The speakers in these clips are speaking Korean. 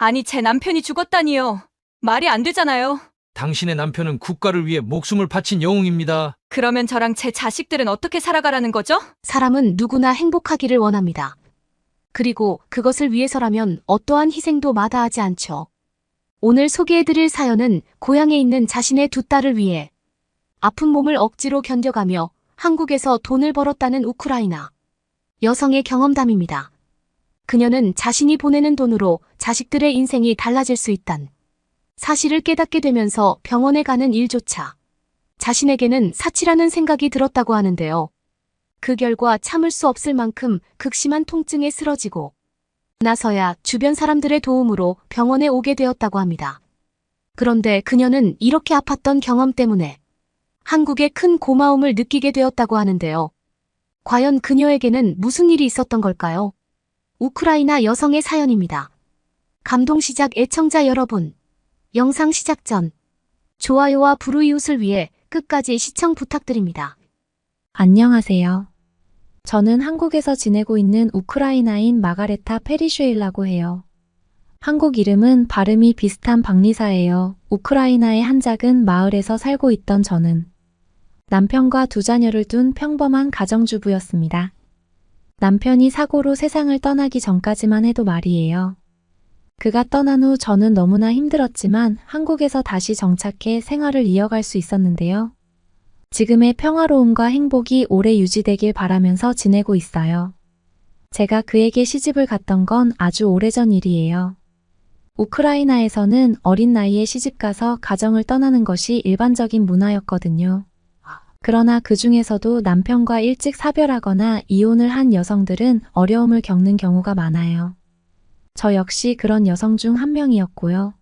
아니, 제 남편이 죽었다니요. 말이 안 되잖아요. 당신의 남편은 국가를 위해 목숨을 바친 영웅입니다. 그러면 저랑 제 자식들은 어떻게 살아가라는 거죠? 사람은 누구나 행복하기를 원합니다. 그리고 그것을 위해서라면 어떠한 희생도 마다하지 않죠. 오늘 소개해드릴 사연은 고향에 있는 자신의 두 딸을 위해 아픈 몸을 억지로 견뎌가며 한국에서 돈을 벌었다는 우크라이나 여성의 경험담입니다. 그녀는 자신이 보내는 돈으로 자식들의 인생이 달라질 수 있단 사실을 깨닫게 되면서 병원에 가는 일조차 자신에게는 사치라는 생각이 들었다고 하는데요. 그 결과 참을 수 없을 만큼 극심한 통증에 쓰러지고 나서야 주변 사람들의 도움으로 병원에 오게 되었다고 합니다. 그런데 그녀는 이렇게 아팠던 경험 때문에 한국에 큰 고마움을 느끼게 되었다고 하는데요. 과연 그녀에게는 무슨 일이 있었던 걸까요? 우크라이나 여성의 사연입니다. 감동 시작 애청자 여러분, 영상 시작 전 좋아요와 불우이웃을 위해 끝까지 시청 부탁드립니다. 안녕하세요. 저는 한국에서 지내고 있는 우크라이나인 마가레타 페리슈일라고 해요. 한국 이름은 발음이 비슷한 박리사예요. 우크라이나의 한 작은 마을에서 살고 있던 저는 남편과 두 자녀를 둔 평범한 가정주부였습니다. 남편이 사고로 세상을 떠나기 전까지만 해도 말이에요. 그가 떠난 후 저는 너무나 힘들었지만 한국에서 다시 정착해 생활을 이어갈 수 있었는데요. 지금의 평화로움과 행복이 오래 유지되길 바라면서 지내고 있어요. 제가 그에게 시집을 갔던 건 아주 오래전 일이에요. 우크라이나에서는 어린 나이에 시집가서 가정을 떠나는 것이 일반적인 문화였거든요. 그러나 그 중에서도 남편과 일찍 사별하거나 이혼을 한 여성들은 어려움을 겪는 경우가 많아요. 저 역시 그런 여성 중 한 명이었고요.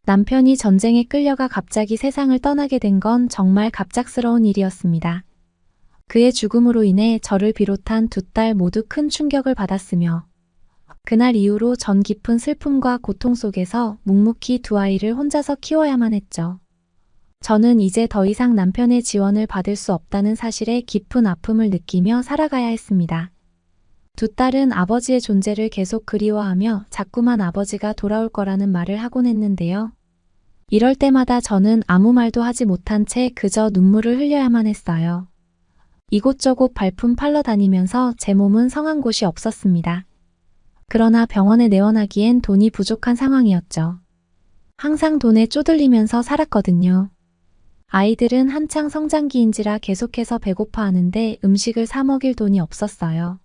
남편이 전쟁에 끌려가 갑자기 세상을 떠나게 된 건 정말 갑작스러운 일이었습니다. 그의 죽음으로 인해 저를 비롯한 두 딸 모두 큰 충격을 받았으며 그날 이후로 전 깊은 슬픔과 고통 속에서 묵묵히 두 아이를 혼자서 키워야만 했죠. 저는 이제 더 이상 남편의 지원을 받을 수 없다는 사실에 깊은 아픔을 느끼며 살아가야 했습니다. 두 딸은 아버지의 존재를 계속 그리워하며 자꾸만 아버지가 돌아올 거라는 말을 하곤 했는데요. 이럴 때마다 저는 아무 말도 하지 못한 채 그저 눈물을 흘려야만 했어요. 이곳저곳 발품 팔러 다니면서 제 몸은 성한 곳이 없었습니다. 그러나 병원에 내원하기엔 돈이 부족한 상황이었죠. 항상 돈에 쪼들리면서 살았거든요. 아이들은 한창 성장기인지라 계속해서 배고파하는데 음식을 사 먹일 돈이 없었어요.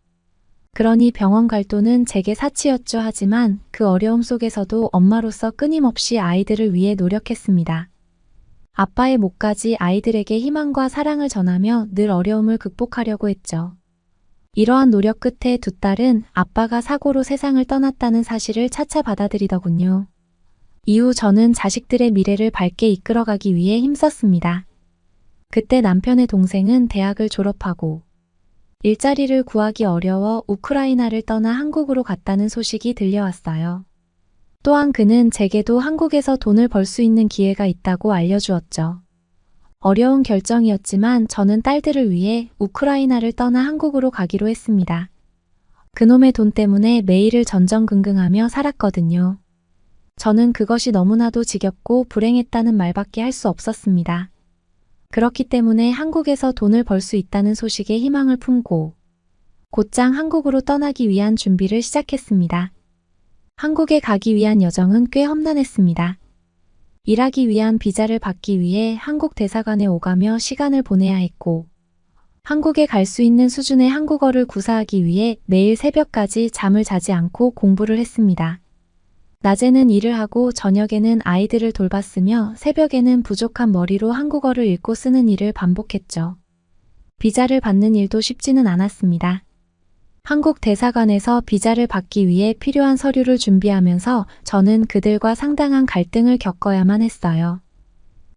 그러니 병원 갈 돈은 제게 사치였죠. 하지만 그 어려움 속에서도 엄마로서 끊임없이 아이들을 위해 노력했습니다. 아빠의 목까지 아이들에게 희망과 사랑을 전하며 늘 어려움을 극복하려고 했죠. 이러한 노력 끝에 두 딸은 아빠가 사고로 세상을 떠났다는 사실을 차차 받아들이더군요. 이후 저는 자식들의 미래를 밝게 이끌어가기 위해 힘썼습니다. 그때 남편의 동생은 대학을 졸업하고 일자리를 구하기 어려워 우크라이나를 떠나 한국으로 갔다는 소식이 들려왔어요. 또한 그는 제게도 한국에서 돈을 벌 수 있는 기회가 있다고 알려주었죠. 어려운 결정이었지만 저는 딸들을 위해 우크라이나를 떠나 한국으로 가기로 했습니다. 그놈의 돈 때문에 매일을 전전긍긍하며 살았거든요. 저는 그것이 너무나도 지겹고 불행했다는 말밖에 할 수 없었습니다. 그렇기 때문에 한국에서 돈을 벌 수 있다는 소식에 희망을 품고 곧장 한국으로 떠나기 위한 준비를 시작했습니다. 한국에 가기 위한 여정은 꽤 험난했습니다. 일하기 위한 비자를 받기 위해 한국 대사관에 오가며 시간을 보내야 했고 한국에 갈 수 있는 수준의 한국어를 구사하기 위해 매일 새벽까지 잠을 자지 않고 공부를 했습니다. 낮에는 일을 하고 저녁에는 아이들을 돌봤으며 새벽에는 부족한 머리로 한국어를 읽고 쓰는 일을 반복했죠. 비자를 받는 일도 쉽지는 않았습니다. 한국 대사관에서 비자를 받기 위해 필요한 서류를 준비하면서 저는 그들과 상당한 갈등을 겪어야만 했어요.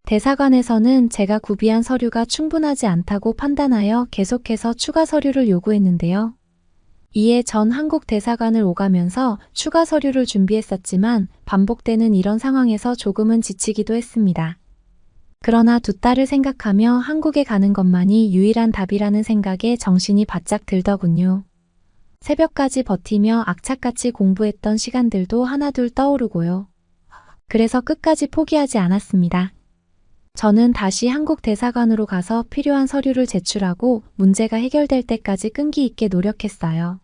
대사관에서는 제가 구비한 서류가 충분하지 않다고 판단하여 계속해서 추가 서류를 요구했는데요. 이에 전 한국 대사관을 오가면서 추가 서류를 준비했었지만 반복되는 이런 상황에서 조금은 지치기도 했습니다. 그러나 두 딸을 생각하며 한국에 가는 것만이 유일한 답이라는 생각에 정신이 바짝 들더군요. 새벽까지 버티며 악착같이 공부했던 시간들도 하나둘 떠오르고요. 그래서 끝까지 포기하지 않았습니다. 저는 다시 한국 대사관으로 가서 필요한 서류를 제출하고 문제가 해결될 때까지 끈기 있게 노력했어요.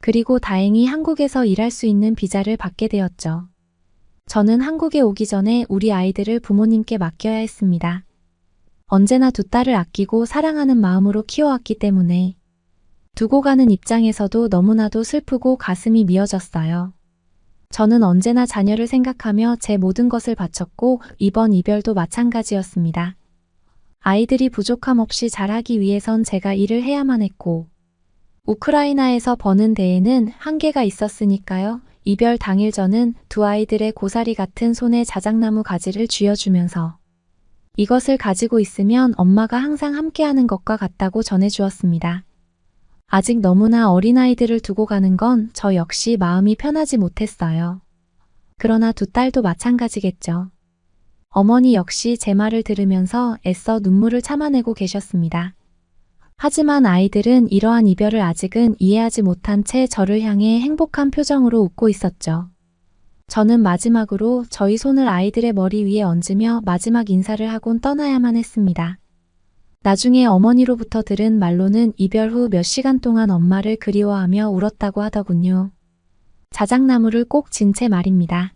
그리고 다행히 한국에서 일할 수 있는 비자를 받게 되었죠. 저는 한국에 오기 전에 우리 아이들을 부모님께 맡겨야 했습니다. 언제나 두 딸을 아끼고 사랑하는 마음으로 키워왔기 때문에 두고 가는 입장에서도 너무나도 슬프고 가슴이 미어졌어요. 저는 언제나 자녀를 생각하며 제 모든 것을 바쳤고 이번 이별도 마찬가지였습니다. 아이들이 부족함 없이 자라기 위해선 제가 일을 해야만 했고 우크라이나에서 버는 데에는 한계가 있었으니까요. 이별 당일 저는 두 아이들의 고사리 같은 손에 자작나무 가지를 쥐어주면서 이것을 가지고 있으면 엄마가 항상 함께하는 것과 같다고 전해주었습니다. 아직 너무나 어린아이들을 두고 가는 건 저 역시 마음이 편하지 못했어요. 그러나 두 딸도 마찬가지겠죠. 어머니 역시 제 말을 들으면서 애써 눈물을 참아내고 계셨습니다. 하지만 아이들은 이러한 이별을 아직은 이해하지 못한 채 저를 향해 행복한 표정으로 웃고 있었죠. 저는 마지막으로 저희 손을 아이들의 머리 위에 얹으며 마지막 인사를 하곤 떠나야만 했습니다. 나중에 어머니로부터 들은 말로는 이별 후 몇 시간 동안 엄마를 그리워하며 울었다고 하더군요. 자작나무를 꼭 진 채 말입니다.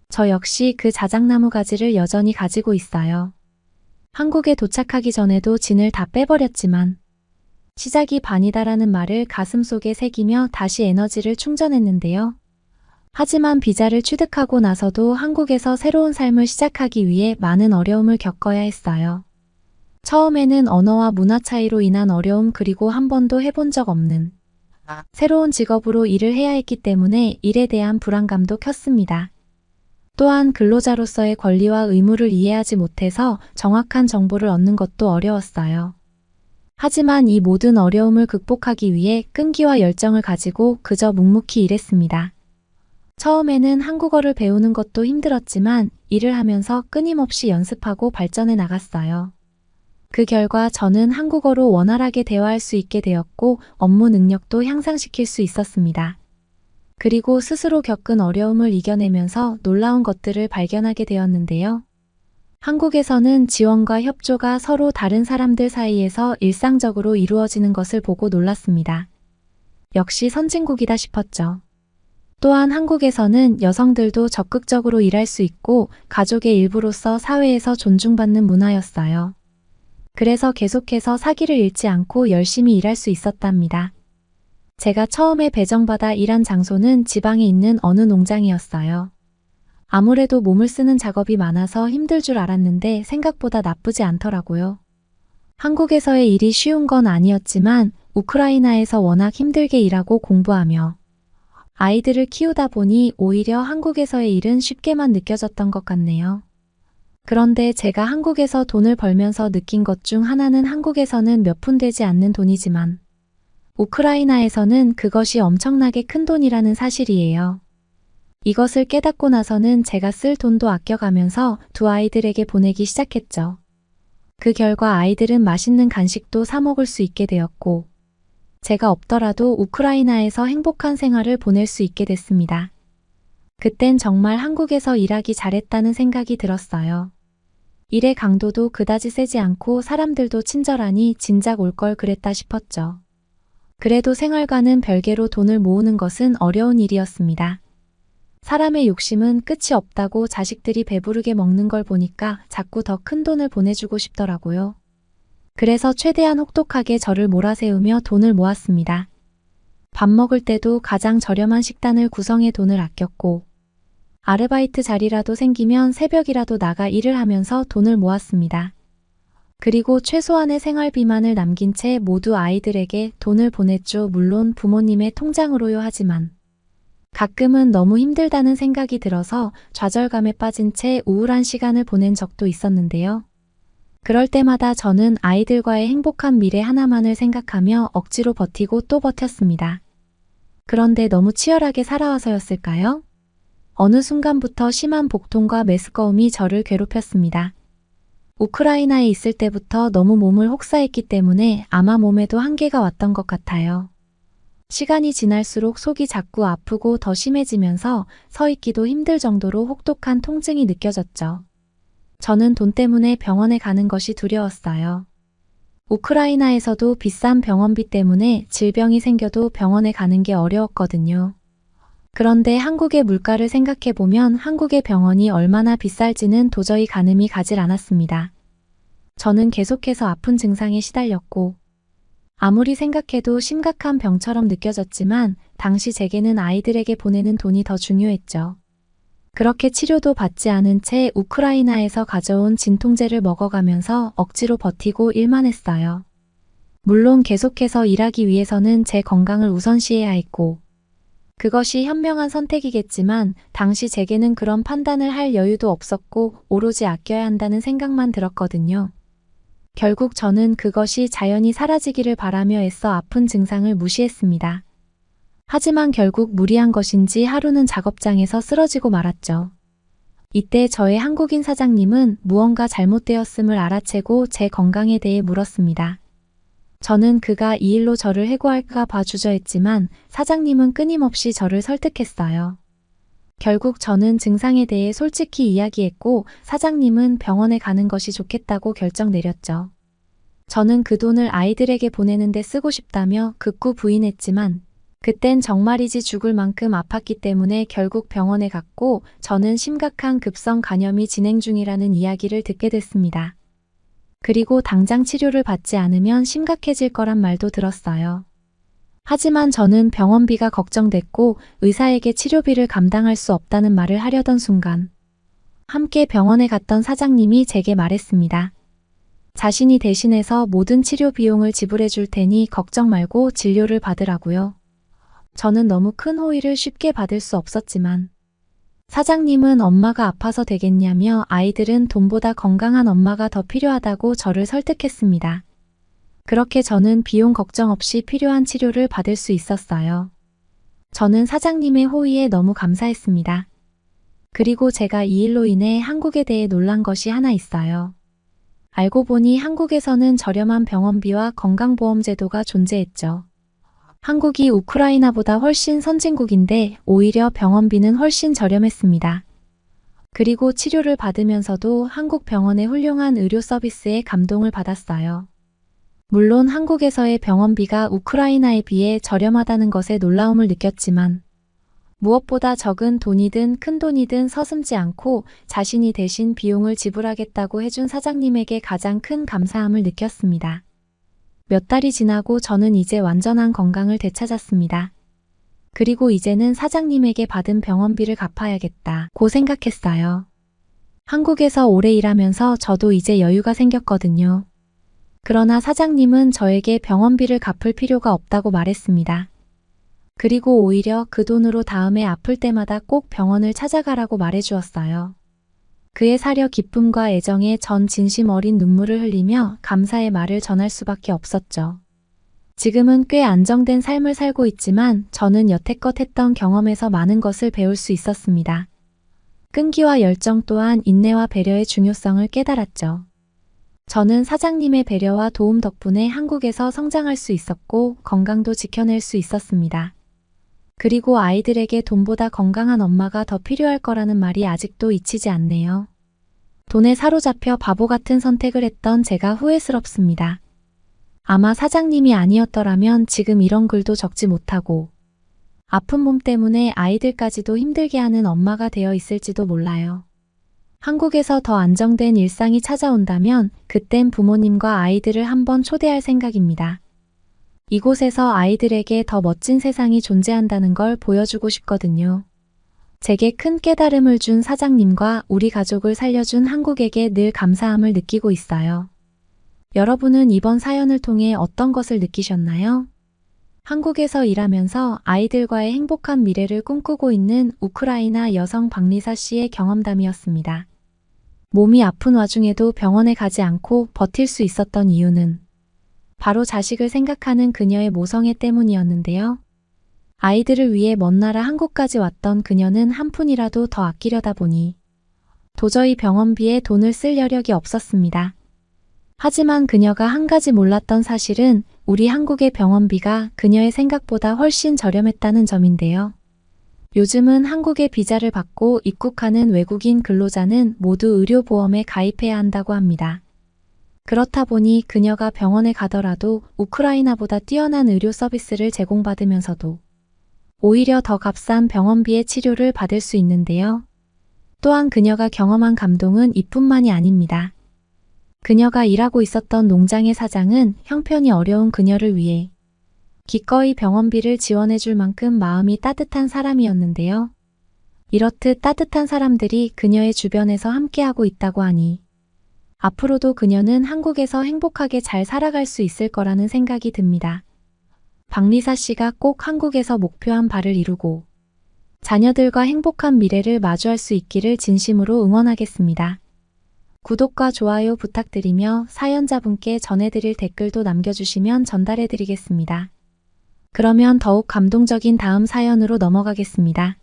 저 역시 그 자작나무 가지를 여전히 가지고 있어요. 한국에 도착하기 전에도 진을 다 빼버렸지만 시작이 반이다라는 말을 가슴속에 새기며 다시 에너지를 충전했는데요. 하지만 비자를 취득하고 나서도 한국에서 새로운 삶을 시작하기 위해 많은 어려움을 겪어야 했어요. 처음에는 언어와 문화 차이로 인한 어려움 그리고 한 번도 해본 적 없는 새로운 직업으로 일을 해야 했기 때문에 일에 대한 불안감도 컸습니다. 또한 근로자로서의 권리와 의무를 이해하지 못해서 정확한 정보를 얻는 것도 어려웠어요. 하지만 이 모든 어려움을 극복하기 위해 끈기와 열정을 가지고 그저 묵묵히 일했습니다. 처음에는 한국어를 배우는 것도 힘들었지만 일을 하면서 끊임없이 연습하고 발전해 나갔어요. 그 결과 저는 한국어로 원활하게 대화할 수 있게 되었고 업무 능력도 향상시킬 수 있었습니다. 그리고 스스로 겪은 어려움을 이겨내면서 놀라운 것들을 발견하게 되었는데요. 한국에서는 지원과 협조가 서로 다른 사람들 사이에서 일상적으로 이루어지는 것을 보고 놀랐습니다. 역시 선진국이다 싶었죠. 또한 한국에서는 여성들도 적극적으로 일할 수 있고 가족의 일부로서 사회에서 존중받는 문화였어요. 그래서 계속해서 사기를 잃지 않고 열심히 일할 수 있었답니다. 제가 처음에 배정받아 일한 장소는 지방에 있는 어느 농장이었어요. 아무래도 몸을 쓰는 작업이 많아서 힘들 줄 알았는데 생각보다 나쁘지 않더라고요. 한국에서의 일이 쉬운 건 아니었지만 우크라이나에서 워낙 힘들게 일하고 공부하며 아이들을 키우다 보니 오히려 한국에서의 일은 쉽게만 느껴졌던 것 같네요. 그런데 제가 한국에서 돈을 벌면서 느낀 것 중 하나는 한국에서는 몇 푼 되지 않는 돈이지만 우크라이나에서는 그것이 엄청나게 큰 돈이라는 사실이에요. 이것을 깨닫고 나서는 제가 쓸 돈도 아껴가면서 두 아이들에게 보내기 시작했죠. 그 결과 아이들은 맛있는 간식도 사 먹을 수 있게 되었고 제가 없더라도 우크라이나에서 행복한 생활을 보낼 수 있게 됐습니다. 그땐 정말 한국에서 일하기 잘했다는 생각이 들었어요. 일의 강도도 그다지 세지 않고 사람들도 친절하니 진작 올 걸 그랬다 싶었죠. 그래도 생활과는 별개로 돈을 모으는 것은 어려운 일이었습니다. 사람의 욕심은 끝이 없다고 자식들이 배부르게 먹는 걸 보니까 자꾸 더 큰 돈을 보내주고 싶더라고요. 그래서 최대한 혹독하게 저를 몰아세우며 돈을 모았습니다. 밥 먹을 때도 가장 저렴한 식단을 구성해 돈을 아꼈고 아르바이트 자리라도 생기면 새벽이라도 나가 일을 하면서 돈을 모았습니다. 그리고 최소한의 생활비만을 남긴 채 모두 아이들에게 돈을 보냈죠. 물론 부모님의 통장으로요 하지만 가끔은 너무 힘들다는 생각이 들어서 좌절감에 빠진 채 우울한 시간을 보낸 적도 있었는데요. 그럴 때마다 저는 아이들과의 행복한 미래 하나만을 생각하며 억지로 버티고 또 버텼습니다. 그런데 너무 치열하게 살아와서였을까요? 어느 순간부터 심한 복통과 메스꺼움이 저를 괴롭혔습니다. 우크라이나에 있을 때부터 너무 몸을 혹사했기 때문에 아마 몸에도 한계가 왔던 것 같아요. 시간이 지날수록 속이 자꾸 아프고 더 심해지면서 서 있기도 힘들 정도로 혹독한 통증이 느껴졌죠. 저는 돈 때문에 병원에 가는 것이 두려웠어요. 우크라이나에서도 비싼 병원비 때문에 질병이 생겨도 병원에 가는 게 어려웠거든요. 그런데 한국의 물가를 생각해보면 한국의 병원이 얼마나 비쌀지는 도저히 가늠이 가질 않았습니다. 저는 계속해서 아픈 증상에 시달렸고, 아무리 생각해도 심각한 병처럼 느껴졌지만 당시 제게는 아이들에게 보내는 돈이 더 중요했죠. 그렇게 치료도 받지 않은 채 우크라이나에서 가져온 진통제를 먹어가면서 억지로 버티고 일만 했어요. 물론 계속해서 일하기 위해서는 제 건강을 우선시해야 했고, 그것이 현명한 선택이겠지만 당시 제게는 그런 판단을 할 여유도 없었고 오로지 아껴야 한다는 생각만 들었거든요. 결국 저는 그것이 자연히 사라지기를 바라며 애써 아픈 증상을 무시했습니다. 하지만 결국 무리한 것인지 하루는 작업장에서 쓰러지고 말았죠. 이때 저의 한국인 사장님은 무언가 잘못되었음을 알아채고 제 건강에 대해 물었습니다. 저는 그가 이 일로 저를 해고할까 봐 주저했지만 사장님은 끊임없이 저를 설득했어요. 결국 저는 증상에 대해 솔직히 이야기했고 사장님은 병원에 가는 것이 좋겠다고 결정 내렸죠. 저는 그 돈을 아이들에게 보내는데 쓰고 싶다며 극구 부인했지만 그땐 정말이지 죽을 만큼 아팠기 때문에 결국 병원에 갔고 저는 심각한 급성 간염이 진행 중이라는 이야기를 듣게 됐습니다. 그리고 당장 치료를 받지 않으면 심각해질 거란 말도 들었어요. 하지만 저는 병원비가 걱정됐고 의사에게 치료비를 감당할 수 없다는 말을 하려던 순간 함께 병원에 갔던 사장님이 제게 말했습니다. 자신이 대신해서 모든 치료 비용을 지불해 줄 테니 걱정 말고 진료를 받으라고요. 저는 너무 큰 호의를 쉽게 받을 수 없었지만 사장님은 엄마가 아파서 되겠냐며 아이들은 돈보다 건강한 엄마가 더 필요하다고 저를 설득했습니다. 그렇게 저는 비용 걱정 없이 필요한 치료를 받을 수 있었어요. 저는 사장님의 호의에 너무 감사했습니다. 그리고 제가 이 일로 인해 한국에 대해 놀란 것이 하나 있어요. 알고 보니 한국에서는 저렴한 병원비와 건강보험제도가 존재했죠. 한국이 우크라이나보다 훨씬 선진국인데 오히려 병원비는 훨씬 저렴했습니다. 그리고 치료를 받으면서도 한국 병원의 훌륭한 의료 서비스에 감동을 받았어요. 물론 한국에서의 병원비가 우크라이나에 비해 저렴하다는 것에 놀라움을 느꼈지만 무엇보다 적은 돈이든 큰 돈이든 서슴지 않고 자신이 대신 비용을 지불하겠다고 해준 사장님에게 가장 큰 감사함을 느꼈습니다. 몇 달이 지나고 저는 이제 완전한 건강을 되찾았습니다. 그리고 이제는 사장님에게 받은 병원비를 갚아야겠다고 생각했어요. 한국에서 오래 일하면서 저도 이제 여유가 생겼거든요. 그러나 사장님은 저에게 병원비를 갚을 필요가 없다고 말했습니다. 그리고 오히려 그 돈으로 다음에 아플 때마다 꼭 병원을 찾아가라고 말해주었어요. 그의 사려 기쁨과 애정에 전 진심 어린 눈물을 흘리며 감사의 말을 전할 수밖에 없었죠. 지금은 꽤 안정된 삶을 살고 있지만 저는 여태껏 했던 경험에서 많은 것을 배울 수 있었습니다. 끈기와 열정 또한 인내와 배려의 중요성을 깨달았죠. 저는 사장님의 배려와 도움 덕분에 한국에서 성장할 수 있었고 건강도 지켜낼 수 있었습니다. 그리고 아이들에게 돈보다 건강한 엄마가 더 필요할 거라는 말이 아직도 잊히지 않네요. 돈에 사로잡혀 바보 같은 선택을 했던 제가 후회스럽습니다. 아마 사장님이 아니었더라면 지금 이런 글도 적지 못하고 아픈 몸 때문에 아이들까지도 힘들게 하는 엄마가 되어 있을지도 몰라요. 한국에서 더 안정된 일상이 찾아온다면 그땐 부모님과 아이들을 한번 초대할 생각입니다. 이곳에서 아이들에게 더 멋진 세상이 존재한다는 걸 보여주고 싶거든요. 제게 큰 깨달음을 준 사장님과 우리 가족을 살려준 한국에게 늘 감사함을 느끼고 있어요. 여러분은 이번 사연을 통해 어떤 것을 느끼셨나요? 한국에서 일하면서 아이들과의 행복한 미래를 꿈꾸고 있는 우크라이나 여성 박리사 씨의 경험담이었습니다. 몸이 아픈 와중에도 병원에 가지 않고 버틸 수 있었던 이유는 바로 자식을 생각하는 그녀의 모성애 때문이었는데요. 아이들을 위해 먼 나라 한국까지 왔던 그녀는 한 푼이라도 더 아끼려다 보니 도저히 병원비에 돈을 쓸 여력이 없었습니다. 하지만 그녀가 한 가지 몰랐던 사실은 우리 한국의 병원비가 그녀의 생각보다 훨씬 저렴했다는 점인데요. 요즘은 한국에 비자를 받고 입국하는 외국인 근로자는 모두 의료보험에 가입해야 한다고 합니다. 그렇다 보니 그녀가 병원에 가더라도 우크라이나보다 뛰어난 의료 서비스를 제공받으면서도 오히려 더 값싼 병원비의 치료를 받을 수 있는데요. 또한 그녀가 경험한 감동은 이뿐만이 아닙니다. 그녀가 일하고 있었던 농장의 사장은 형편이 어려운 그녀를 위해 기꺼이 병원비를 지원해 줄 만큼 마음이 따뜻한 사람이었는데요. 이렇듯 따뜻한 사람들이 그녀의 주변에서 함께하고 있다고 하니 앞으로도 그녀는 한국에서 행복하게 잘 살아갈 수 있을 거라는 생각이 듭니다. 박리사 씨가 꼭 한국에서 목표한 바를 이루고 자녀들과 행복한 미래를 마주할 수 있기를 진심으로 응원하겠습니다. 구독과 좋아요 부탁드리며 사연자분께 전해드릴 댓글도 남겨주시면 전달해드리겠습니다. 그러면 더욱 감동적인 다음 사연으로 넘어가겠습니다.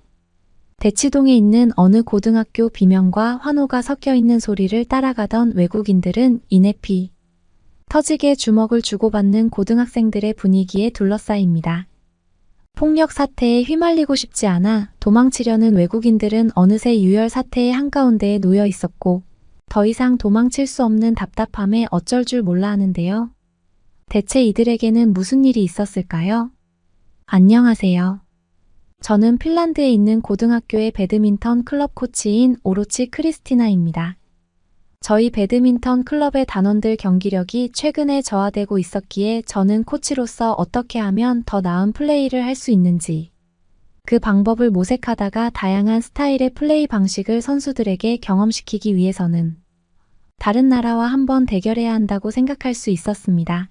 대치동에 있는 어느 고등학교 비명과 환호가 섞여 있는 소리를 따라가던 외국인들은 이내 피 터지게 주먹을 주고받는 고등학생들의 분위기에 둘러싸입니다. 폭력 사태에 휘말리고 싶지 않아 도망치려는 외국인들은 어느새 유혈 사태의 한가운데에 놓여 있었고 더 이상 도망칠 수 없는 답답함에 어쩔 줄 몰라 하는데요. 대체 이들에게는 무슨 일이 있었을까요? 안녕하세요. 저는 핀란드에 있는 고등학교의 배드민턴 클럽 코치인 오로치 크리스티나입니다. 저희 배드민턴 클럽의 단원들 경기력이 최근에 저하되고 있었기에 저는 코치로서 어떻게 하면 더 나은 플레이를 할 수 있는지 그 방법을 모색하다가 다양한 스타일의 플레이 방식을 선수들에게 경험시키기 위해서는 다른 나라와 한번 대결해야 한다고 생각할 수 있었습니다.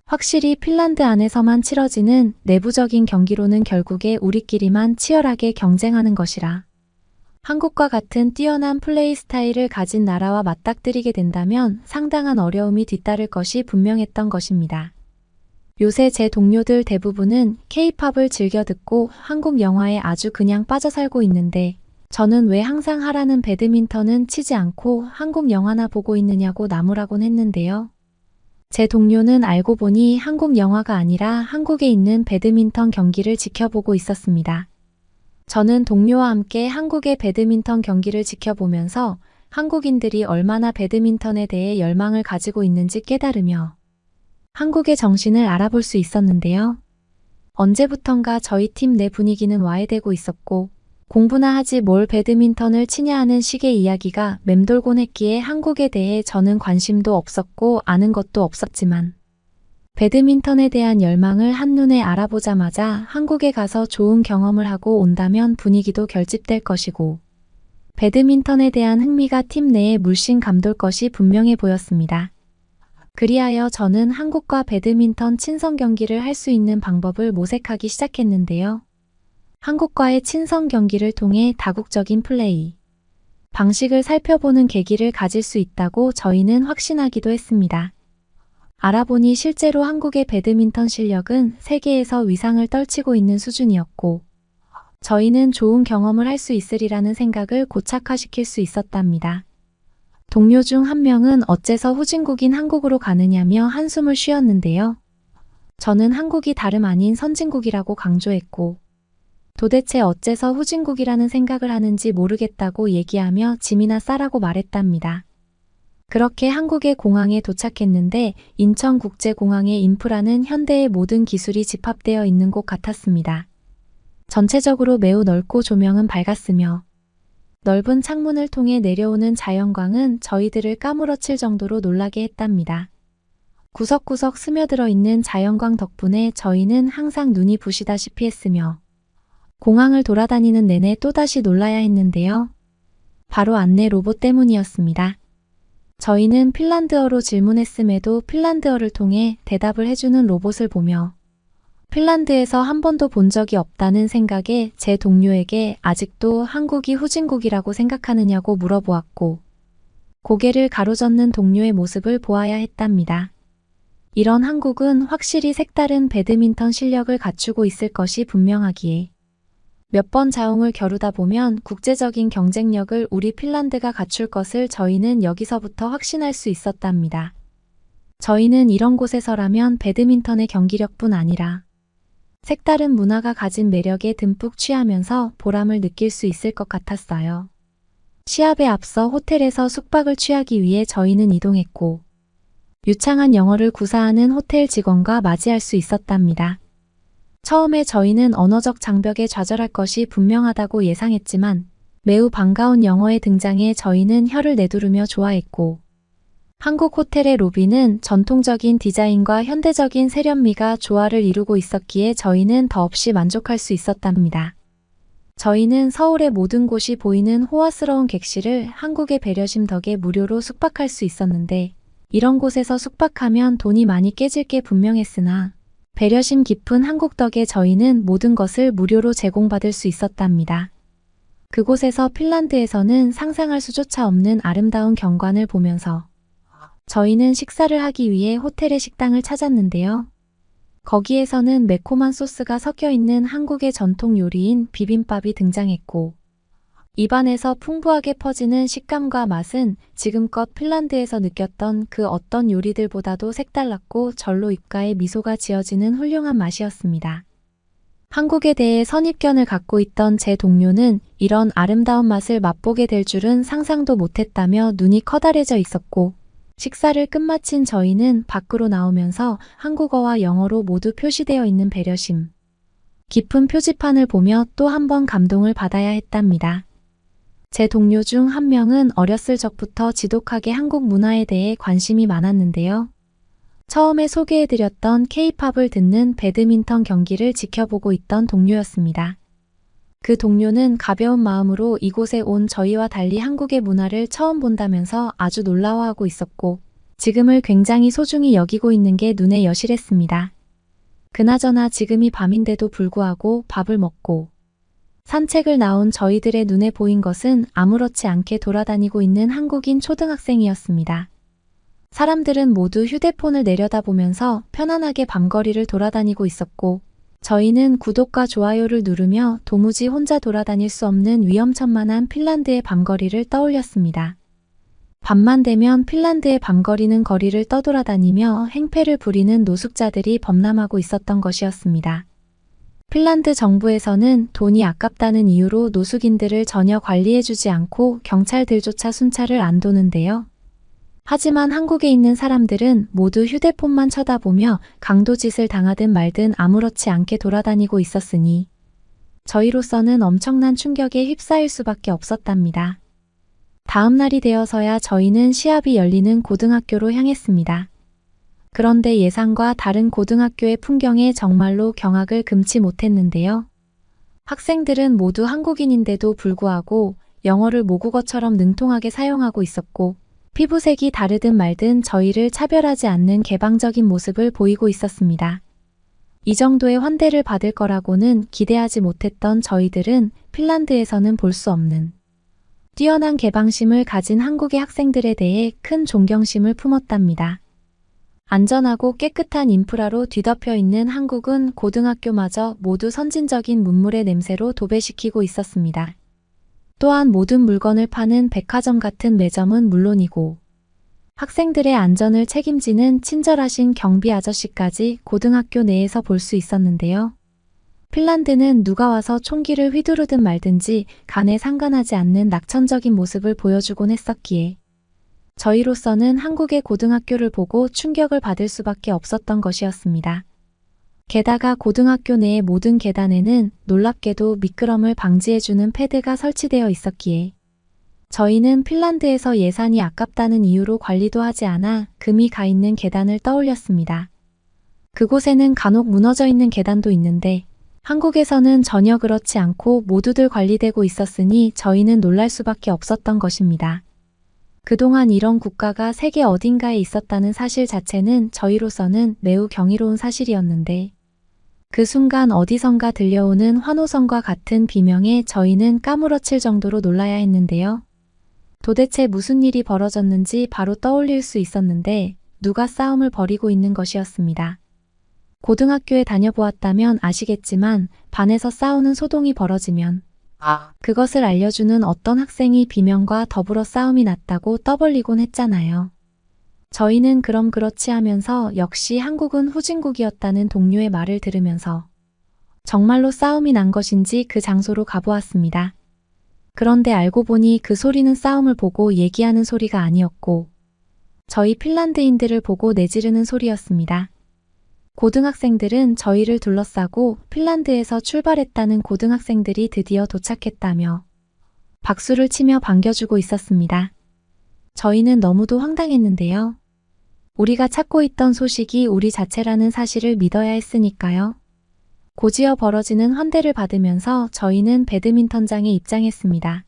확실히 핀란드 안에서만 치러지는 내부적인 경기로는 결국에 우리끼리만 치열하게 경쟁하는 것이라 한국과 같은 뛰어난 플레이 스타일을 가진 나라와 맞닥뜨리게 된다면 상당한 어려움이 뒤따를 것이 분명했던 것입니다. 요새 제 동료들 대부분은 K-팝을 즐겨 듣고 한국 영화에 아주 그냥 빠져 살고 있는데 저는 왜 항상 하라는 배드민턴은 치지 않고 한국 영화나 보고 있느냐고 나무라곤 했는데요. 제 동료는 알고 보니 한국 영화가 아니라 한국에 있는 배드민턴 경기를 지켜보고 있었습니다. 저는 동료와 함께 한국의 배드민턴 경기를 지켜보면서 한국인들이 얼마나 배드민턴에 대해 열망을 가지고 있는지 깨달으며 한국의 정신을 알아볼 수 있었는데요. 언제부턴가 저희 팀 내 분위기는 와해되고 있었고 공부나 하지 뭘 배드민턴을 치냐 하는 식의 이야기가 맴돌곤 했기에 한국에 대해 저는 관심도 없었고 아는 것도 없었지만 배드민턴에 대한 열망을 한눈에 알아보자마자 한국에 가서 좋은 경험을 하고 온다면 분위기도 결집될 것이고 배드민턴에 대한 흥미가 팀 내에 물씬 감돌 것이 분명해 보였습니다. 그리하여 저는 한국과 배드민턴 친선 경기를 할 수 있는 방법을 모색하기 시작했는데요. 한국과의 친선 경기를 통해 다국적인 플레이 방식을 살펴보는 계기를 가질 수 있다고 저희는 확신하기도 했습니다. 알아보니 실제로 한국의 배드민턴 실력은 세계에서 위상을 떨치고 있는 수준이었고 저희는 좋은 경험을 할 수 있으리라는 생각을 고착화시킬 수 있었답니다. 동료 중 한 명은 어째서 후진국인 한국으로 가느냐며 한숨을 쉬었는데요. 저는 한국이 다름 아닌 선진국이라고 강조했고 도대체 어째서 후진국이라는 생각을 하는지 모르겠다고 얘기하며 짐이나 싸라고 말했답니다. 그렇게 한국의 공항에 도착했는데 인천국제공항의 인프라는 현대의 모든 기술이 집합되어 있는 곳 같았습니다. 전체적으로 매우 넓고 조명은 밝았으며 넓은 창문을 통해 내려오는 자연광은 저희들을 까무러칠 정도로 놀라게 했답니다. 구석구석 스며들어 있는 자연광 덕분에 저희는 항상 눈이 부시다시피 했으며 공항을 돌아다니는 내내 또다시 놀라야 했는데요. 바로 안내 로봇 때문이었습니다. 저희는 핀란드어로 질문했음에도 핀란드어를 통해 대답을 해주는 로봇을 보며 핀란드에서 한 번도 본 적이 없다는 생각에 제 동료에게 아직도 한국이 후진국이라고 생각하느냐고 물어보았고 고개를 가로젓는 동료의 모습을 보아야 했답니다. 이런 한국은 확실히 색다른 배드민턴 실력을 갖추고 있을 것이 분명하기에 몇 번 자웅을 겨루다 보면 국제적인 경쟁력을 우리 핀란드가 갖출 것을 저희는 여기서부터 확신할 수 있었답니다. 저희는 이런 곳에서라면 배드민턴의 경기력뿐 아니라 색다른 문화가 가진 매력에 듬뿍 취하면서 보람을 느낄 수 있을 것 같았어요. 시합에 앞서 호텔에서 숙박을 취하기 위해 저희는 이동했고, 유창한 영어를 구사하는 호텔 직원과 맞이할 수 있었답니다. 처음에 저희는 언어적 장벽에 좌절할 것이 분명하다고 예상했지만 매우 반가운 영어의 등장에 저희는 혀를 내두르며 좋아했고, 한국 호텔의 로비는 전통적인 디자인과 현대적인 세련미가 조화를 이루고 있었기에 저희는 더없이 만족할 수 있었답니다. 저희는 서울의 모든 곳이 보이는 호화스러운 객실을 한국의 배려심 덕에 무료로 숙박할 수 있었는데, 이런 곳에서 숙박하면 돈이 많이 깨질 게 분명했으나 배려심 깊은 한국 덕에 저희는 모든 것을 무료로 제공받을 수 있었답니다. 그곳에서 핀란드에서는 상상할 수조차 없는 아름다운 경관을 보면서 저희는 식사를 하기 위해 호텔의 식당을 찾았는데요. 거기에서는 매콤한 소스가 섞여 있는 한국의 전통 요리인 비빔밥이 등장했고, 입안에서 풍부하게 퍼지는 식감과 맛은 지금껏 핀란드에서 느꼈던 그 어떤 요리들보다도 색달랐고 절로 입가에 미소가 지어지는 훌륭한 맛이었습니다. 한국에 대해 선입견을 갖고 있던 제 동료는 이런 아름다운 맛을 맛보게 될 줄은 상상도 못했다며 눈이 커다래져 있었고, 식사를 끝마친 저희는 밖으로 나오면서 한국어와 영어로 모두 표시되어 있는 배려심 깊은 표지판을 보며 또 한 번 감동을 받아야 했답니다. 제 동료 중 한 명은 어렸을 적부터 지독하게 한국 문화에 대해 관심이 많았는데요. 처음에 소개해드렸던 K-팝을 듣는 배드민턴 경기를 지켜보고 있던 동료였습니다. 그 동료는 가벼운 마음으로 이곳에 온 저희와 달리 한국의 문화를 처음 본다면서 아주 놀라워하고 있었고, 지금을 굉장히 소중히 여기고 있는 게 눈에 여실했습니다. 그나저나 지금이 밤인데도 불구하고 밥을 먹고 산책을 나온 저희들의 눈에 보인 것은 아무렇지 않게 돌아다니고 있는 한국인 초등학생이었습니다. 사람들은 모두 휴대폰을 내려다보면서 편안하게 밤거리를 돌아다니고 있었고, 저희는 구독과 좋아요를 누르며 도무지 혼자 돌아다닐 수 없는 위험천만한 핀란드의 밤거리를 떠올렸습니다. 밤만 되면 핀란드의 밤거리는 거리를 떠돌아다니며 행패를 부리는 노숙자들이 범람하고 있었던 것이었습니다. 핀란드 정부에서는 돈이 아깝다는 이유로 노숙인들을 전혀 관리해주지 않고 경찰들조차 순찰을 안 도는데요. 하지만 한국에 있는 사람들은 모두 휴대폰만 쳐다보며 강도짓을 당하든 말든 아무렇지 않게 돌아다니고 있었으니 저희로서는 엄청난 충격에 휩싸일 수밖에 없었답니다. 다음 날이 되어서야 저희는 시합이 열리는 고등학교로 향했습니다. 그런데 예상과 다른 고등학교의 풍경에 정말로 경악을 금치 못했는데요. 학생들은 모두 한국인인데도 불구하고 영어를 모국어처럼 능통하게 사용하고 있었고, 피부색이 다르든 말든 저희를 차별하지 않는 개방적인 모습을 보이고 있었습니다. 이 정도의 환대를 받을 거라고는 기대하지 못했던 저희들은 핀란드에서는 볼 수 없는 뛰어난 개방심을 가진 한국의 학생들에 대해 큰 존경심을 품었답니다. 안전하고 깨끗한 인프라로 뒤덮여 있는 한국은 고등학교마저 모두 선진적인 문물의 냄새로 도배시키고 있었습니다. 또한 모든 물건을 파는 백화점 같은 매점은 물론이고, 학생들의 안전을 책임지는 친절하신 경비 아저씨까지 고등학교 내에서 볼 수 있었는데요. 핀란드는 누가 와서 총기를 휘두르든 말든지 간에 상관하지 않는 낙천적인 모습을 보여주곤 했었기에 저희로서는 한국의 고등학교를 보고 충격을 받을 수밖에 없었던 것이었습니다. 게다가 고등학교 내의 모든 계단에는 놀랍게도 미끄럼을 방지해주는 패드가 설치되어 있었기에 저희는 핀란드에서 예산이 아깝다는 이유로 관리도 하지 않아 금이 가 있는 계단을 떠올렸습니다. 그곳에는 간혹 무너져 있는 계단도 있는데 한국에서는 전혀 그렇지 않고 모두들 관리되고 있었으니 저희는 놀랄 수밖에 없었던 것입니다. 그동안 이런 국가가 세계 어딘가에 있었다는 사실 자체는 저희로서는 매우 경이로운 사실이었는데, 그 순간 어디선가 들려오는 환호성과 같은 비명에 저희는 까무러칠 정도로 놀라야 했는데요. 도대체 무슨 일이 벌어졌는지 바로 떠올릴 수 있었는데 누가 싸움을 벌이고 있는 것이었습니다. 고등학교에 다녀보았다면 아시겠지만 반에서 싸우는 소동이 벌어지면 그것을 알려주는 어떤 학생이 비명과 더불어 싸움이 났다고 떠벌리곤 했잖아요. 저희는 그럼 그렇지 하면서 역시 한국은 후진국이었다는 동료의 말을 들으면서 정말로 싸움이 난 것인지 그 장소로 가보았습니다. 그런데 알고 보니 그 소리는 싸움을 보고 얘기하는 소리가 아니었고 저희 핀란드인들을 보고 내지르는 소리였습니다. 고등학생들은 저희를 둘러싸고 핀란드에서 출발했다는 고등학생들이 드디어 도착했다며 박수를 치며 반겨주고 있었습니다. 저희는 너무도 황당했는데요. 우리가 찾고 있던 소식이 우리 자체라는 사실을 믿어야 했으니까요. 고지어 벌어지는 환대를 받으면서 저희는 배드민턴장에 입장했습니다.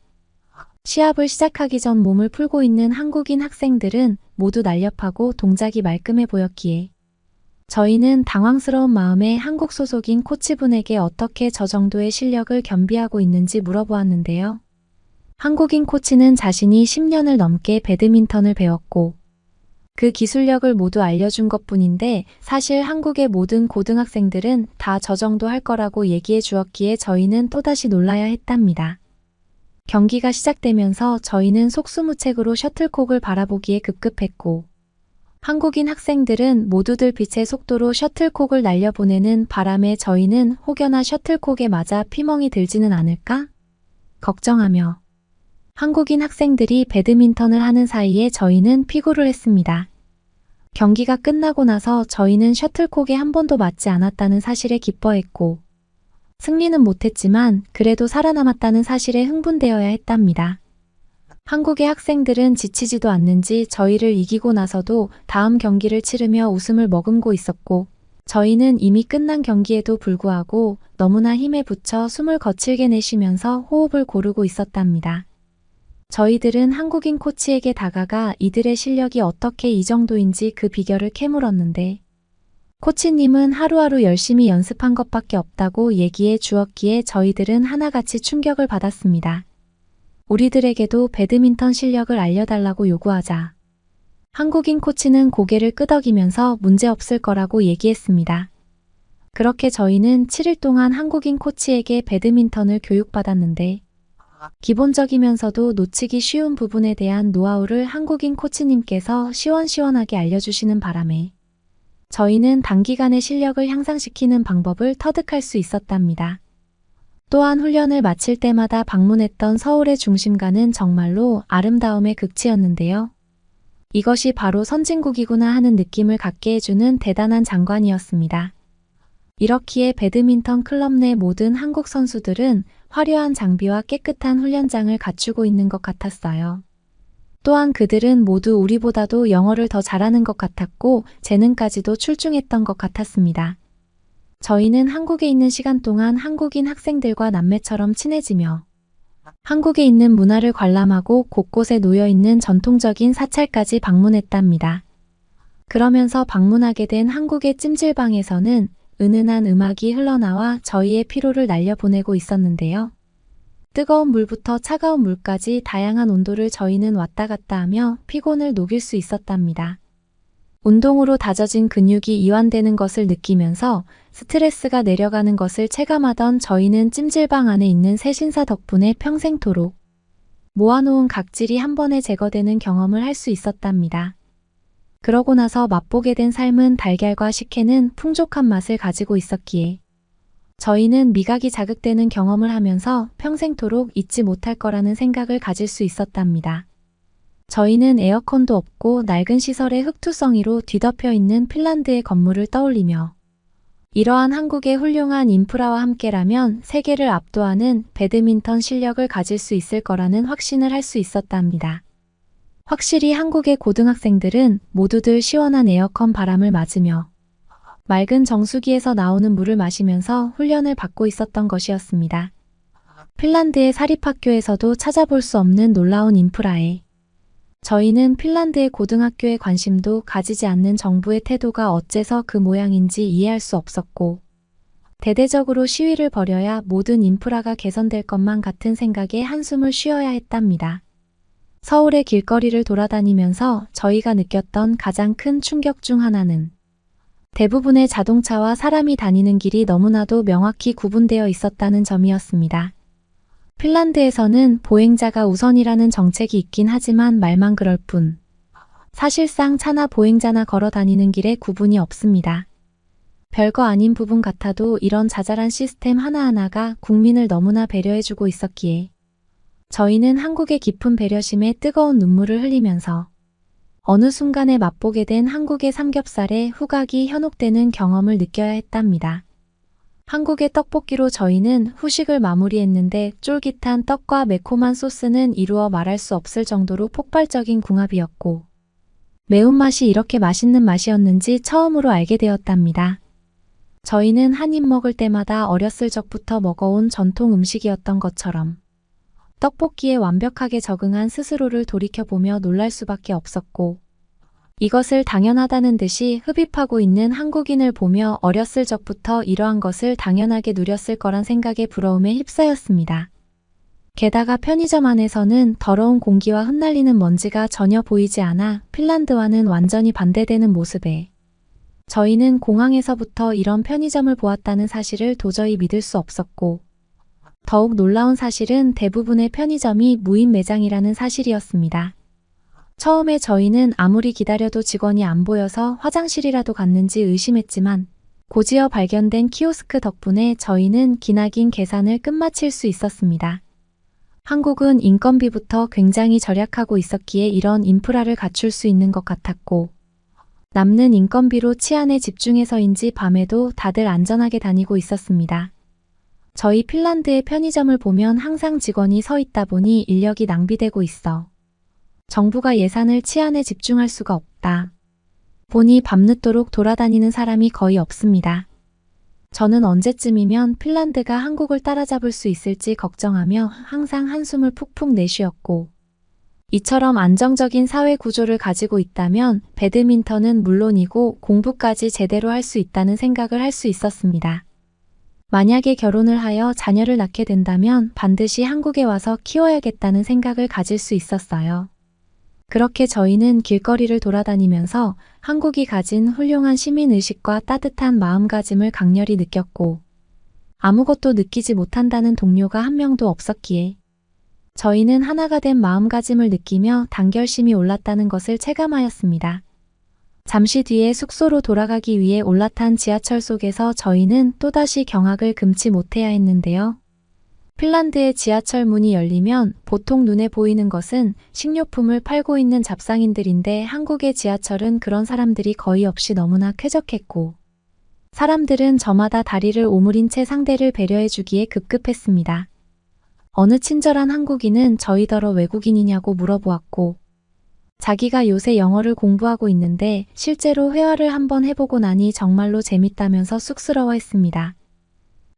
시합을 시작하기 전 몸을 풀고 있는 한국인 학생들은 모두 날렵하고 동작이 말끔해 보였기에 저희는 당황스러운 마음에 한국 소속인 코치분에게 어떻게 저 정도의 실력을 겸비하고 있는지 물어보았는데요. 한국인 코치는 자신이 10년을 넘게 배드민턴을 배웠고 그 기술력을 모두 알려준 것뿐인데 사실 한국의 모든 고등학생들은 다 저 정도 할 거라고 얘기해 주었기에 저희는 또다시 놀라야 했답니다. 경기가 시작되면서 저희는 속수무책으로 셔틀콕을 바라보기에 급급했고 한국인 학생들은 모두들 빛의 속도로 셔틀콕을 날려보내는 바람에 저희는 혹여나 셔틀콕에 맞아 피멍이 들지는 않을까? 걱정하며 한국인 학생들이 배드민턴을 하는 사이에 저희는 피구를 했습니다. 경기가 끝나고 나서 저희는 셔틀콕에 한 번도 맞지 않았다는 사실에 기뻐했고 승리는 못했지만 그래도 살아남았다는 사실에 흥분되어야 했답니다. 한국의 학생들은 지치지도 않는지 저희를 이기고 나서도 다음 경기를 치르며 웃음을 머금고 있었고 저희는 이미 끝난 경기에도 불구하고 너무나 힘에 부쳐 숨을 거칠게 내쉬면서 호흡을 고르고 있었답니다. 저희들은 한국인 코치에게 다가가 이들의 실력이 어떻게 이 정도인지 그 비결을 캐물었는데 코치님은 하루하루 열심히 연습한 것밖에 없다고 얘기해 주었기에 저희들은 하나같이 충격을 받았습니다. 우리들에게도 배드민턴 실력을 알려달라고 요구하자 한국인 코치는 고개를 끄덕이면서 문제없을 거라고 얘기했습니다. 그렇게 저희는 7일 동안 한국인 코치에게 배드민턴을 교육받았는데 기본적이면서도 놓치기 쉬운 부분에 대한 노하우를 한국인 코치님께서 시원시원하게 알려주시는 바람에 저희는 단기간에 실력을 향상시키는 방법을 터득할 수 있었답니다. 또한 훈련을 마칠 때마다 방문했던 서울의 중심가는 정말로 아름다움의 극치였는데요. 이것이 바로 선진국이구나 하는 느낌을 갖게 해주는 대단한 장관이었습니다. 이렇기에 배드민턴 클럽 내 모든 한국 선수들은 화려한 장비와 깨끗한 훈련장을 갖추고 있는 것 같았어요. 또한 그들은 모두 우리보다도 영어를 더 잘하는 것 같았고 재능까지도 출중했던 것 같았습니다. 저희는 한국에 있는 시간 동안 한국인 학생들과 남매처럼 친해지며 한국에 있는 문화를 관람하고 곳곳에 놓여있는 전통적인 사찰까지 방문했답니다. 그러면서 방문하게 된 한국의 찜질방에서는 은은한 음악이 흘러나와 저희의 피로를 날려보내고 있었는데요. 뜨거운 물부터 차가운 물까지 다양한 온도를 저희는 왔다 갔다 하며 피곤을 녹일 수 있었답니다. 운동으로 다져진 근육이 이완되는 것을 느끼면서 스트레스가 내려가는 것을 체감하던 저희는 찜질방 안에 있는 새신사 덕분에 평생토록 모아놓은 각질이 한 번에 제거되는 경험을 할 수 있었답니다. 그러고 나서 맛보게 된 삶은 달걀과 식혜는 풍족한 맛을 가지고 있었기에 저희는 미각이 자극되는 경험을 하면서 평생토록 잊지 못할 거라는 생각을 가질 수 있었답니다. 저희는 에어컨도 없고 낡은 시설의 흙투성이로 뒤덮여 있는 핀란드의 건물을 떠올리며 이러한 한국의 훌륭한 인프라와 함께라면 세계를 압도하는 배드민턴 실력을 가질 수 있을 거라는 확신을 할 수 있었답니다. 확실히 한국의 고등학생들은 모두들 시원한 에어컨 바람을 맞으며 맑은 정수기에서 나오는 물을 마시면서 훈련을 받고 있었던 것이었습니다. 핀란드의 사립학교에서도 찾아볼 수 없는 놀라운 인프라에 저희는 핀란드의 고등학교에 관심도 가지지 않는 정부의 태도가 어째서 그 모양인지 이해할 수 없었고 대대적으로 시위를 벌여야 모든 인프라가 개선될 것만 같은 생각에 한숨을 쉬어야 했답니다. 서울의 길거리를 돌아다니면서 저희가 느꼈던 가장 큰 충격 중 하나는 대부분의 자동차와 사람이 다니는 길이 너무나도 명확히 구분되어 있었다는 점이었습니다. 핀란드에서는 보행자가 우선이라는 정책이 있긴 하지만 말만 그럴 뿐 사실상 차나 보행자나 걸어 다니는 길에 구분이 없습니다. 별거 아닌 부분 같아도 이런 자잘한 시스템 하나하나가 국민을 너무나 배려해주고 있었기에 저희는 한국의 깊은 배려심에 뜨거운 눈물을 흘리면서 어느 순간에 맛보게 된 한국의 삼겹살에 후각이 현혹되는 경험을 느껴야 했답니다. 한국의 떡볶이로 저희는 후식을 마무리했는데 쫄깃한 떡과 매콤한 소스는 이루어 말할 수 없을 정도로 폭발적인 궁합이었고 매운맛이 이렇게 맛있는 맛이었는지 처음으로 알게 되었답니다. 저희는 한 입 먹을 때마다 어렸을 적부터 먹어온 전통 음식이었던 것처럼 떡볶이에 완벽하게 적응한 스스로를 돌이켜보며 놀랄 수밖에 없었고 이것을 당연하다는 듯이 흡입하고 있는 한국인을 보며 어렸을 적부터 이러한 것을 당연하게 누렸을 거란 생각에 부러움에 휩싸였습니다. 게다가 편의점 안에서는 더러운 공기와 흩날리는 먼지가 전혀 보이지 않아 핀란드와는 완전히 반대되는 모습에 저희는 공항에서부터 이런 편의점을 보았다는 사실을 도저히 믿을 수 없었고 더욱 놀라운 사실은 대부분의 편의점이 무인 매장이라는 사실이었습니다. 처음에 저희는 아무리 기다려도 직원이 안 보여서 화장실이라도 갔는지 의심했지만 곧이어 발견된 키오스크 덕분에 저희는 기나긴 계산을 끝마칠 수 있었습니다. 한국은 인건비부터 굉장히 절약하고 있었기에 이런 인프라를 갖출 수 있는 것 같았고 남는 인건비로 치안에 집중해서인지 밤에도 다들 안전하게 다니고 있었습니다. 저희 핀란드의 편의점을 보면 항상 직원이 서 있다 보니 인력이 낭비되고 있어 정부가 예산을 치안에 집중할 수가 없다. 보니 밤늦도록 돌아다니는 사람이 거의 없습니다. 저는 언제쯤이면 핀란드가 한국을 따라잡을 수 있을지 걱정하며 항상 한숨을 푹푹 내쉬었고 이처럼 안정적인 사회 구조를 가지고 있다면 배드민턴은 물론이고 공부까지 제대로 할 수 있다는 생각을 할 수 있었습니다. 만약에 결혼을 하여 자녀를 낳게 된다면 반드시 한국에 와서 키워야겠다는 생각을 가질 수 있었어요. 그렇게 저희는 길거리를 돌아다니면서 한국이 가진 훌륭한 시민의식과 따뜻한 마음가짐을 강렬히 느꼈고 아무것도 느끼지 못한다는 동료가 한 명도 없었기에 저희는 하나가 된 마음가짐을 느끼며 단결심이 올랐다는 것을 체감하였습니다. 잠시 뒤에 숙소로 돌아가기 위해 올라탄 지하철 속에서 저희는 또다시 경악을 금치 못해야 했는데요. 핀란드의 지하철 문이 열리면 보통 눈에 보이는 것은 식료품을 팔고 있는 잡상인들인데 한국의 지하철은 그런 사람들이 거의 없이 너무나 쾌적했고 사람들은 저마다 다리를 오므린 채 상대를 배려해주기에 급급했습니다. 어느 친절한 한국인은 저희더러 외국인이냐고 물어보았고 자기가 요새 영어를 공부하고 있는데 실제로 회화를 한번 해보고 나니 정말로 재밌다면서 쑥스러워했습니다.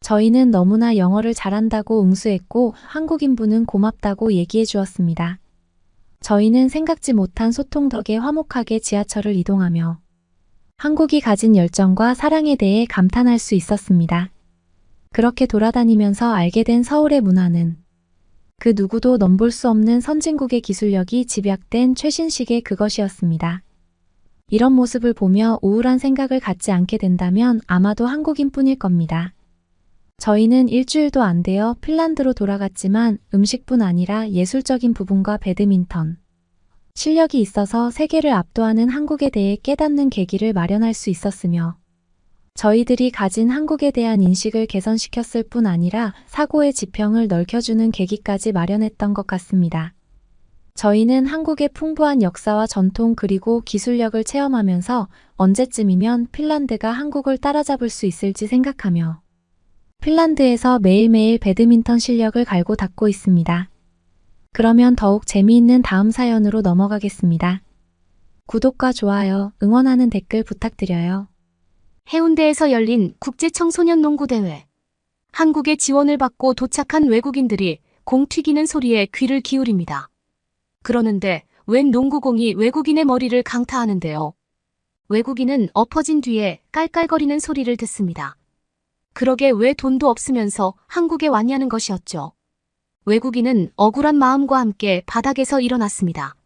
저희는 너무나 영어를 잘한다고 응수했고 한국인분은 고맙다고 얘기해 주었습니다. 저희는 생각지 못한 소통 덕에 화목하게 지하철을 이동하며 한국이 가진 열정과 사랑에 대해 감탄할 수 있었습니다. 그렇게 돌아다니면서 알게 된 서울의 문화는 그 누구도 넘볼 수 없는 선진국의 기술력이 집약된 최신식의 그것이었습니다. 이런 모습을 보며 우울한 생각을 갖지 않게 된다면 아마도 한국인뿐일 겁니다. 저희는 일주일도 안 되어 핀란드로 돌아갔지만 음식뿐 아니라 예술적인 부분과 배드민턴, 실력이 있어서 세계를 압도하는 한국에 대해 깨닫는 계기를 마련할 수 있었으며 저희들이 가진 한국에 대한 인식을 개선시켰을 뿐 아니라 사고의 지평을 넓혀주는 계기까지 마련했던 것 같습니다. 저희는 한국의 풍부한 역사와 전통 그리고 기술력을 체험하면서 언제쯤이면 핀란드가 한국을 따라잡을 수 있을지 생각하며 핀란드에서 매일매일 배드민턴 실력을 갈고 닦고 있습니다. 그러면 더욱 재미있는 다음 사연으로 넘어가겠습니다. 구독과 좋아요, 응원하는 댓글 부탁드려요. 해운대에서 열린 국제청소년농구대회. 한국의 지원을 받고 도착한 외국인들이 공 튀기는 소리에 귀를 기울입니다. 그러는데 웬 농구공이 외국인의 머리를 강타하는데요. 외국인은 엎어진 뒤에 깔깔거리는 소리를 듣습니다. 그러게 왜 돈도 없으면서 한국에 왔냐는 것이었죠. 외국인은 억울한 마음과 함께 바닥에서 일어났습니다.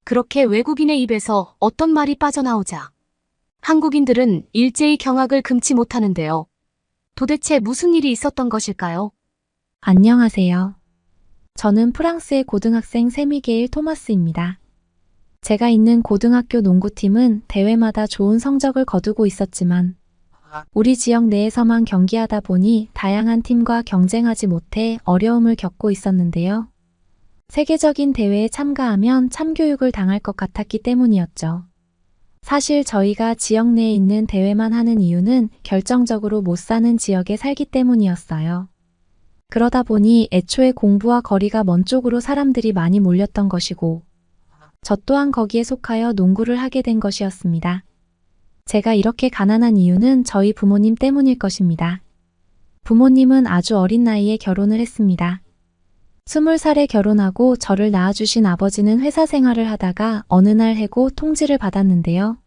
그렇게 외국인의 입에서 어떤 말이 빠져나오자 한국인들은 일제히 경악을 금치 못하는데요. 도대체 무슨 일이 있었던 것일까요? 안녕하세요. 저는 프랑스의 고등학생 세미게일 토마스입니다. 제가 있는 고등학교 농구팀은 대회마다 좋은 성적을 거두고 있었지만 우리 지역 내에서만 경기하다 보니 다양한 팀과 경쟁하지 못해 어려움을 겪고 있었는데요. 세계적인 대회에 참가하면 참교육을 당할 것 같았기 때문이었죠. 사실 저희가 지역 내에 있는 대회만 하는 이유는 결정적으로 못 사는 지역에 살기 때문이었어요. 그러다 보니 애초에 공부와 거리가 먼 쪽으로 사람들이 많이 몰렸던 것이고 저 또한 거기에 속하여 농구를 하게 된 것이었습니다. 제가 이렇게 가난한 이유는 저희 부모님 때문일 것입니다. 부모님은 아주 어린 나이에 결혼을 했습니다. 20살에 결혼하고 저를 낳아주신 아버지는 회사 생활을 하다가 어느 날 해고 통지를 받았는데요.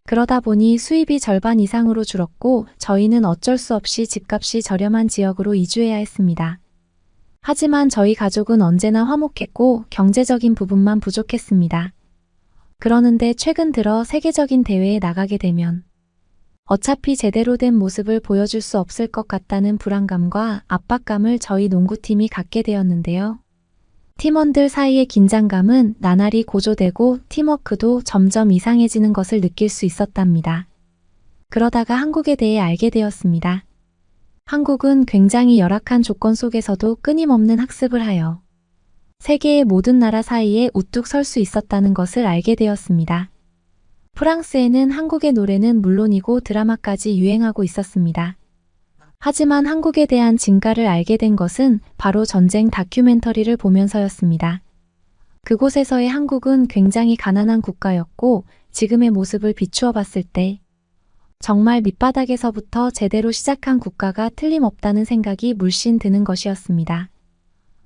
그러다 보니 수입이 절반 이상으로 줄었고 저희는 어쩔 수 없이 집값이 저렴한 지역으로 이주해야 했습니다. 하지만 저희 가족은 언제나 화목했고 경제적인 부분만 부족했습니다. 그러는데 최근 들어 세계적인 대회에 나가게 되면 어차피 제대로 된 모습을 보여줄 수 없을 것 같다는 불안감과 압박감을 저희 농구팀이 갖게 되었는데요. 팀원들 사이의 긴장감은 나날이 고조되고 팀워크도 점점 이상해지는 것을 느낄 수 있었답니다. 그러다가 한국에 대해 알게 되었습니다. 한국은 굉장히 열악한 조건 속에서도 끊임없는 학습을 하여 세계의 모든 나라 사이에 우뚝 설 수 있었다는 것을 알게 되었습니다. 프랑스에는 한국의 노래는 물론이고 드라마까지 유행하고 있었습니다. 하지만 한국에 대한 진가를 알게 된 것은 바로 전쟁 다큐멘터리를 보면서였습니다. 그곳에서의 한국은 굉장히 가난한 국가였고 지금의 모습을 비추어 봤을 때 정말 밑바닥에서부터 제대로 시작한 국가가 틀림없다는 생각이 물씬 드는 것이었습니다.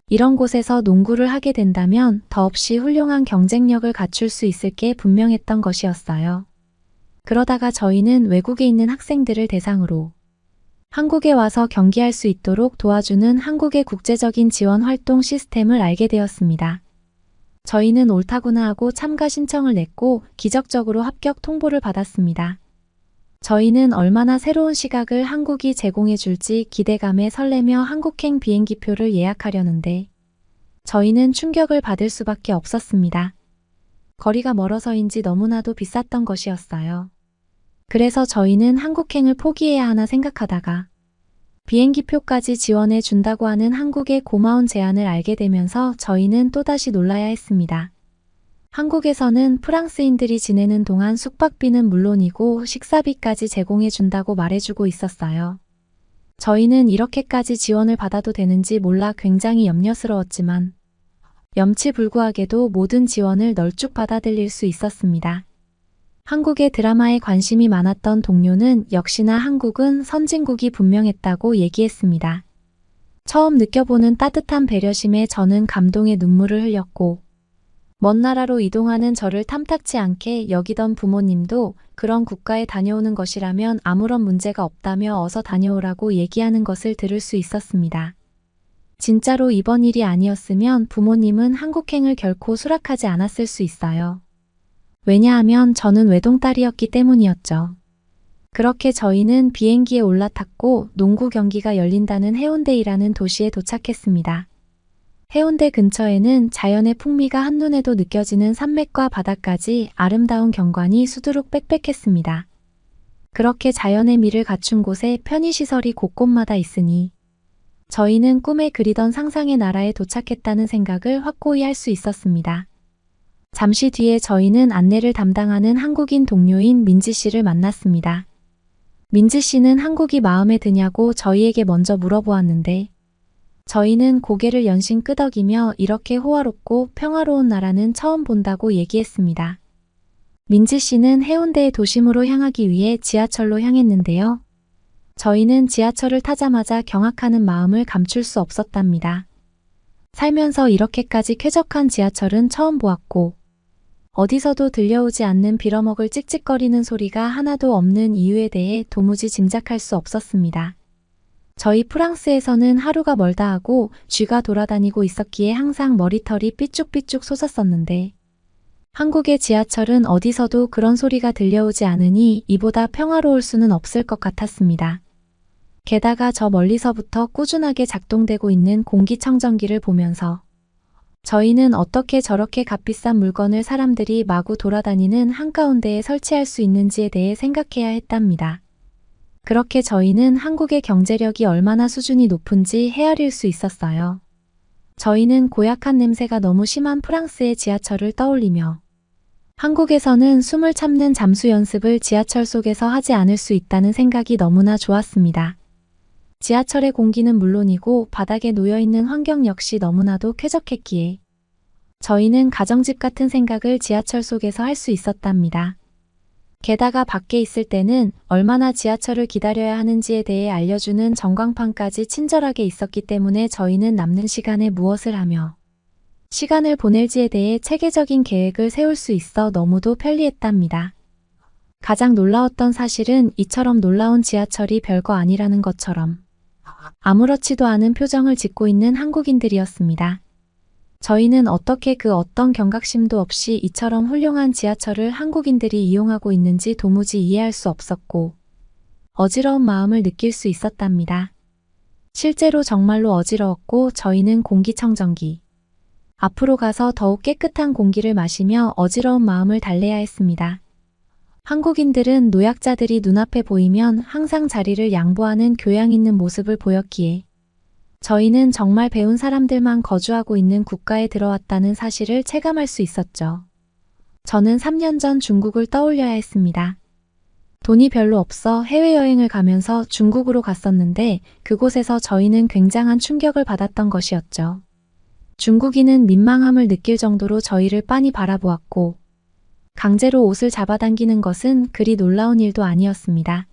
이런 곳에서 농구를 하게 된다면 더없이 훌륭한 경쟁력을 갖출 수 있을 게 분명했던 것이었어요. 그러다가 저희는 외국에 있는 학생들을 대상으로 한국에 와서 경기할 수 있도록 도와주는 한국의 국제적인 지원 활동 시스템을 알게 되었습니다. 저희는 옳다구나 하고 참가 신청을 냈고 기적적으로 합격 통보를 받았습니다. 저희는 얼마나 새로운 시각을 한국이 제공해 줄지 기대감에 설레며 한국행 비행기표를 예약하려는데 저희는 충격을 받을 수밖에 없었습니다. 거리가 멀어서인지 너무나도 비쌌던 것이었어요. 그래서 저희는 한국행을 포기해야 하나 생각하다가 비행기표까지 지원해 준다고 하는 한국의 고마운 제안을 알게 되면서 저희는 또다시 놀라야 했습니다. 한국에서는 프랑스인들이 지내는 동안 숙박비는 물론이고 식사비까지 제공해 준다고 말해주고 있었어요. 저희는 이렇게까지 지원을 받아도 되는지 몰라 굉장히 염려스러웠지만 염치불구하게도 모든 지원을 널쭉 받아들일 수 있었습니다. 한국의 드라마에 관심이 많았던 동료는 역시나 한국은 선진국이 분명했다고 얘기했습니다. 처음 느껴보는 따뜻한 배려심에 저는 감동의 눈물을 흘렸고 먼 나라로 이동하는 저를 탐탁치 않게 여기던 부모님도 그런 국가에 다녀오는 것이라면 아무런 문제가 없다며 어서 다녀오라고 얘기하는 것을 들을 수 있었습니다. 진짜로 이번 일이 아니었으면 부모님은 한국행을 결코 수락하지 않았을 수 있어요. 왜냐하면 저는 외동딸이었기 때문이었죠. 그렇게 저희는 비행기에 올라탔고 농구 경기가 열린다는 해운대이라는 도시에 도착했습니다. 해운대 근처에는 자연의 풍미가 한눈에도 느껴지는 산맥과 바다까지 아름다운 경관이 수두룩 빽빽했습니다. 그렇게 자연의 미를 갖춘 곳에 편의시설이 곳곳마다 있으니 저희는 꿈에 그리던 상상의 나라에 도착했다는 생각을 확고히 할 수 있었습니다. 잠시 뒤에 저희는 안내를 담당하는 한국인 동료인 민지 씨를 만났습니다. 민지 씨는 한국이 마음에 드냐고 저희에게 먼저 물어보았는데 저희는 고개를 연신 끄덕이며 이렇게 호화롭고 평화로운 나라는 처음 본다고 얘기했습니다. 민지 씨는 해운대의 도심으로 향하기 위해 지하철로 향했는데요. 저희는 지하철을 타자마자 경악하는 마음을 감출 수 없었답니다. 살면서 이렇게까지 쾌적한 지하철은 처음 보았고 어디서도 들려오지 않는 빌어먹을 찍찍거리는 소리가 하나도 없는 이유에 대해 도무지 짐작할 수 없었습니다. 저희 프랑스에서는 하루가 멀다 하고 쥐가 돌아다니고 있었기에 항상 머리털이 삐쭉삐쭉 솟았었는데 한국의 지하철은 어디서도 그런 소리가 들려오지 않으니 이보다 평화로울 수는 없을 것 같았습니다. 게다가 저 멀리서부터 꾸준하게 작동되고 있는 공기청정기를 보면서 저희는 어떻게 저렇게 값비싼 물건을 사람들이 마구 돌아다니는 한가운데에 설치할 수 있는지에 대해 생각해야 했답니다. 그렇게 저희는 한국의 경제력이 얼마나 수준이 높은지 헤아릴 수 있었어요. 저희는 고약한 냄새가 너무 심한 프랑스의 지하철을 떠올리며 한국에서는 숨을 참는 잠수 연습을 지하철 속에서 하지 않을 수 있다는 생각이 너무나 좋았습니다. 지하철의 공기는 물론이고 바닥에 놓여있는 환경 역시 너무나도 쾌적했기에 저희는 가정집 같은 생각을 지하철 속에서 할 수 있었답니다. 게다가 밖에 있을 때는 얼마나 지하철을 기다려야 하는지에 대해 알려주는 전광판까지 친절하게 있었기 때문에 저희는 남는 시간에 무엇을 하며 시간을 보낼지에 대해 체계적인 계획을 세울 수 있어 너무도 편리했답니다. 가장 놀라웠던 사실은 이처럼 놀라운 지하철이 별거 아니라는 것처럼 아무렇지도 않은 표정을 짓고 있는 한국인들이었습니다. 저희는 어떻게 그 어떤 경각심도 없이 이처럼 훌륭한 지하철을 한국인들이 이용하고 있는지 도무지 이해할 수 없었고 어지러운 마음을 느낄 수 있었답니다. 실제로 정말로 어지러웠고 저희는 공기청정기 앞으로 가서 더욱 깨끗한 공기를 마시며 어지러운 마음을 달래야 했습니다. 한국인들은 노약자들이 눈앞에 보이면 항상 자리를 양보하는 교양 있는 모습을 보였기에 저희는 정말 배운 사람들만 거주하고 있는 국가에 들어왔다는 사실을 체감할 수 있었죠. 저는 3년 전 중국을 떠올려야 했습니다. 돈이 별로 없어 해외여행을 가면서 중국으로 갔었는데 그곳에서 저희는 굉장한 충격을 받았던 것이었죠. 중국인은 민망함을 느낄 정도로 저희를 빤히 바라보았고 강제로 옷을 잡아당기는 것은 그리 놀라운 일도 아니었습니다.